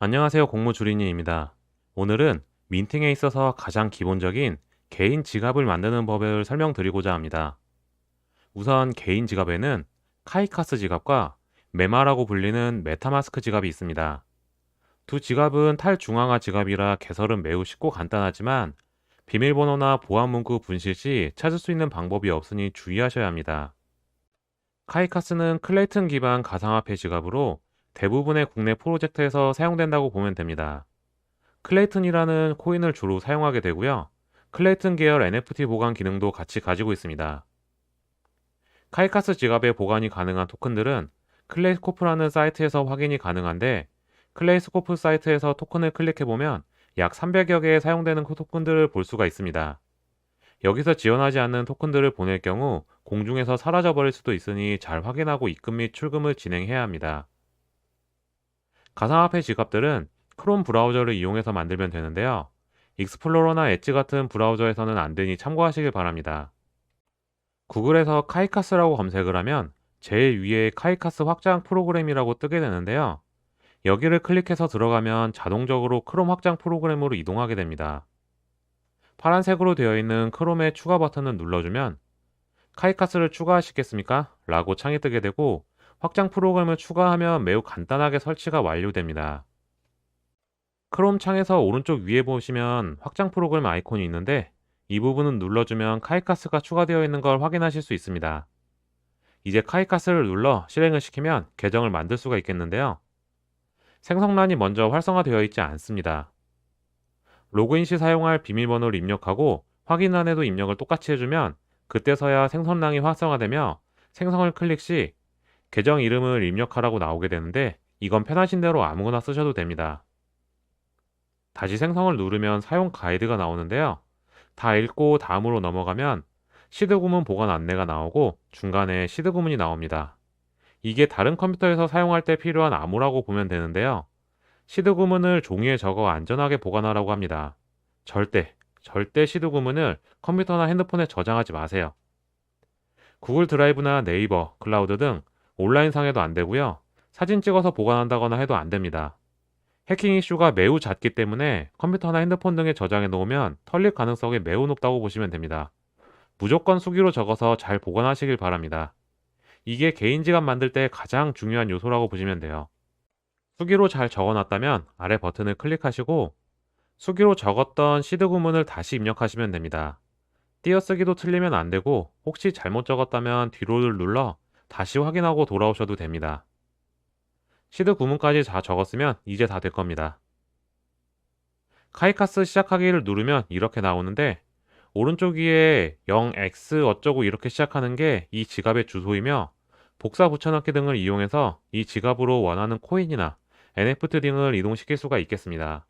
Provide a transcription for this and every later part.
안녕하세요. 공무주린이입니다. 오늘은 민팅에 있어서 가장 기본적인 개인 지갑을 만드는 법을 설명드리고자 합니다. 우선 개인 지갑에는 카이카스 지갑과 메마라고 불리는 메타마스크 지갑이 있습니다. 두 지갑은 탈중앙화 지갑이라 개설은 매우 쉽고 간단하지만 비밀번호나 보안문구 분실 시 찾을 수 있는 방법이 없으니 주의하셔야 합니다. 카이카스는 클레이튼 기반 가상화폐 지갑으로 대부분의 국내 프로젝트에서 사용된다고 보면 됩니다. 클레이튼이라는 코인을 주로 사용하게 되고요. 클레이튼 계열 NFT 보관 기능도 같이 가지고 있습니다. 카이카스 지갑에 보관이 가능한 토큰들은 클레이스코프라는 사이트에서 확인이 가능한데 클레이스코프 사이트에서 토큰을 클릭해보면 약 300여 개에 사용되는 토큰들을 볼 수가 있습니다. 여기서 지원하지 않는 토큰들을 보낼 경우 공중에서 사라져버릴 수도 있으니 잘 확인하고 입금 및 출금을 진행해야 합니다. 가상화폐 지갑들은 크롬 브라우저를 이용해서 만들면 되는데요. 익스플로러나 엣지 같은 브라우저에서는 안 되니 참고하시길 바랍니다. 구글에서 카이카스라고 검색을 하면 제일 위에 카이카스 확장 프로그램이라고 뜨게 되는데요. 여기를 클릭해서 들어가면 자동적으로 크롬 확장 프로그램으로 이동하게 됩니다. 파란색으로 되어 있는 크롬의 추가 버튼을 눌러주면 카이카스를 추가하시겠습니까? 라고 창이 뜨게 되고 확장 프로그램을 추가하면 매우 간단하게 설치가 완료됩니다. 크롬 창에서 오른쪽 위에 보시면 확장 프로그램 아이콘이 있는데 이 부분을 눌러주면 카이카스가 추가되어 있는 걸 확인하실 수 있습니다. 이제 카이카스를 눌러 실행을 시키면 계정을 만들 수가 있겠는데요. 생성란이 먼저 활성화되어 있지 않습니다. 로그인 시 사용할 비밀번호를 입력하고 확인란에도 입력을 똑같이 해주면 그때서야 생성란이 활성화되며 생성을 클릭 시 계정 이름을 입력하라고 나오게 되는데 이건 편하신 대로 아무거나 쓰셔도 됩니다. 다시 생성을 누르면 사용 가이드가 나오는데요. 다 읽고 다음으로 넘어가면 시드 구문 보관 안내가 나오고 중간에 시드 구문이 나옵니다. 이게 다른 컴퓨터에서 사용할 때 필요한 암호라고 보면 되는데요. 시드 구문을 종이에 적어 안전하게 보관하라고 합니다. 절대 시드 구문을 컴퓨터나 핸드폰에 저장하지 마세요. 구글 드라이브나 네이버, 클라우드 등 온라인상에도 안 되고요. 사진 찍어서 보관한다거나 해도 안 됩니다. 해킹 이슈가 매우 잦기 때문에 컴퓨터나 핸드폰 등에 저장해 놓으면 털릴 가능성이 매우 높다고 보시면 됩니다. 무조건 수기로 적어서 잘 보관하시길 바랍니다. 이게 개인 지갑 만들 때 가장 중요한 요소라고 보시면 돼요. 수기로 잘 적어놨다면 아래 버튼을 클릭하시고 수기로 적었던 시드 구문을 다시 입력하시면 됩니다. 띄어쓰기도 틀리면 안 되고 혹시 잘못 적었다면 뒤로를 눌러 다시 확인하고 돌아오셔도 됩니다. 시드 구문까지 다 적었으면 이제 다 될 겁니다. 카이카스 시작하기를 누르면 이렇게 나오는데 오른쪽 위에 0x 어쩌고 이렇게 시작하는 게 이 지갑의 주소이며 복사 붙여넣기 등을 이용해서 이 지갑으로 원하는 코인이나 NFT 등을 이동시킬 수가 있겠습니다.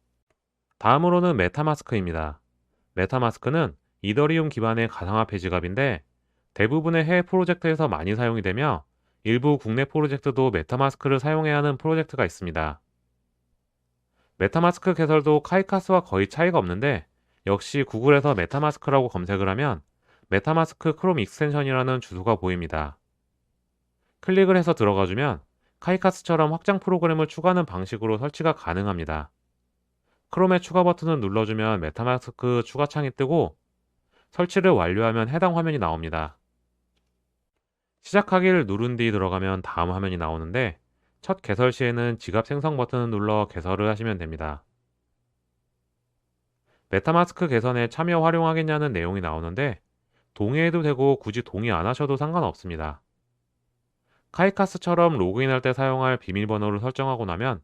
다음으로는 메타마스크입니다. 메타마스크는 이더리움 기반의 가상화폐 지갑인데 대부분의 해외 프로젝트에서 많이 사용이 되며 일부 국내 프로젝트도 메타마스크를 사용해야 하는 프로젝트가 있습니다. 메타마스크 개설도 카이카스와 거의 차이가 없는데 역시 구글에서 메타마스크라고 검색을 하면 메타마스크 크롬 익스텐션이라는 주소가 보입니다. 클릭을 해서 들어가주면 카이카스처럼 확장 프로그램을 추가하는 방식으로 설치가 가능합니다. 크롬의 추가 버튼을 눌러주면 메타마스크 추가 창이 뜨고 설치를 완료하면 해당 화면이 나옵니다. 시작하기를 누른 뒤 들어가면 다음 화면이 나오는데 첫 개설 시에는 지갑 생성 버튼을 눌러 개설을 하시면 됩니다. 메타마스크 개선에 참여 활용하겠냐는 내용이 나오는데 동의해도 되고 굳이 동의 안 하셔도 상관없습니다. 카이카스처럼 로그인할 때 사용할 비밀번호를 설정하고 나면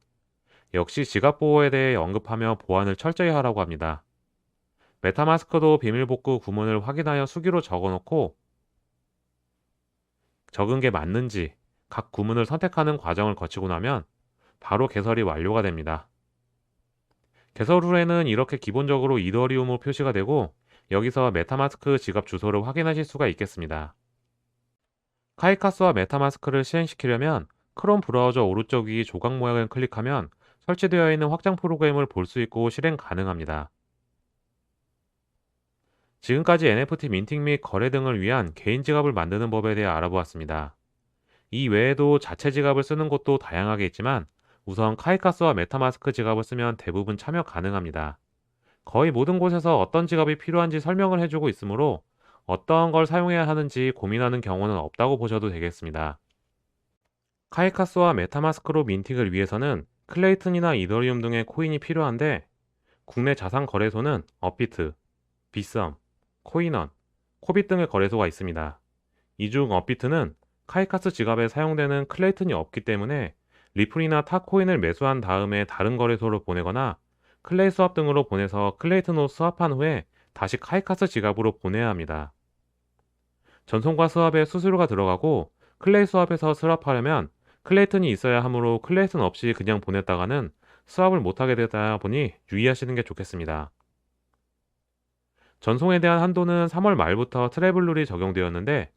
역시 지갑 보호에 대해 언급하며 보안을 철저히 하라고 합니다. 메타마스크도 비밀복구 구문을 확인하여 수기로 적어놓고 적은 게 맞는지 각 구문을 선택하는 과정을 거치고 나면 바로 개설이 완료가 됩니다. 개설 후에는 이렇게 기본적으로 이더리움으로 표시가 되고 여기서 메타마스크 지갑 주소를 확인하실 수가 있겠습니다. 카이카스와 메타마스크를 실행시키려면 크롬 브라우저 오른쪽 위 조각 모양을 클릭하면 설치되어 있는 확장 프로그램을 볼 수 있고 실행 가능합니다. 지금까지 NFT 민팅 및 거래 등을 위한 개인 지갑을 만드는 법에 대해 알아보았습니다. 이 외에도 자체 지갑을 쓰는 곳도 다양하게 있지만 우선 카이카스와 메타마스크 지갑을 쓰면 대부분 참여 가능합니다. 거의 모든 곳에서 어떤 지갑이 필요한지 설명을 해주고 있으므로 어떤 걸 사용해야 하는지 고민하는 경우는 없다고 보셔도 되겠습니다. 카이카스와 메타마스크로 민팅을 위해서는 클레이튼이나 이더리움 등의 코인이 필요한데, 국내 자산 거래소는 업비트, 비썸, 코인원, 코빗 등의 거래소가 있습니다. 이 중 업비트는 카이카스 지갑에 사용되는 클레이튼이 없기 때문에 리플이나 타 코인을 매수한 다음에 다른 거래소로 보내거나 클레이 스왑 등으로 보내서 클레이튼으로 스왑한 후에 다시 카이카스 지갑으로 보내야 합니다. 전송과 스왑에 수수료가 들어가고, 클레이 스왑에서 스왑하려면 클레이튼이 있어야 하므로 클레이튼 없이 그냥 보냈다가는 스왑을 못하게 되다 보니 유의하시는 게 좋겠습니다. 전송에 대한 한도는 3월 말부터 트래블 룰이 적용되었는데,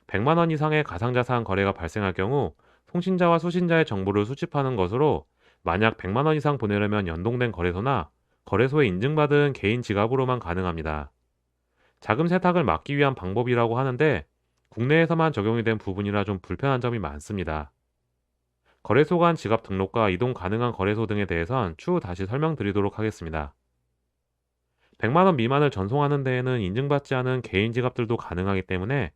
100만 원 이상의 가상자산 거래가 발생할 경우 송신자와 수신자의 정보를 수집하는 것으로, 만약 100만 원 이상 보내려면 연동된 거래소나 거래소에 인증받은 개인 지갑으로만 가능합니다. 자금 세탁을 막기 위한 방법이라고 하는데, 국내에서만 적용이 된 부분이라 좀 불편한 점이 많습니다. 거래소 간 지갑 등록과 이동 가능한 거래소 등에 대해선 추후 다시 설명드리도록 하겠습니다. 100만 원 미만을 전송하는 데에는 인증받지 않은 개인 지갑들도 가능하기 때문에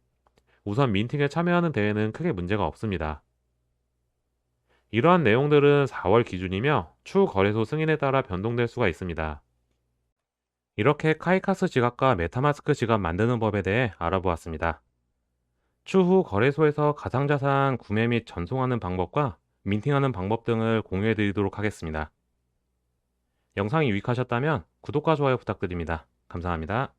우선 민팅에 참여하는 데에는 크게 문제가 없습니다. 이러한 내용들은 4월 기준이며 추후 거래소 승인에 따라 변동될 수가 있습니다. 이렇게 카이카스 지갑과 메타마스크 지갑 만드는 법에 대해 알아보았습니다. 추후 거래소에서 가상자산 구매 및 전송하는 방법과 민팅하는 방법 등을 공유해 드리도록 하겠습니다. 영상이 유익하셨다면 구독과 좋아요 부탁드립니다. 감사합니다.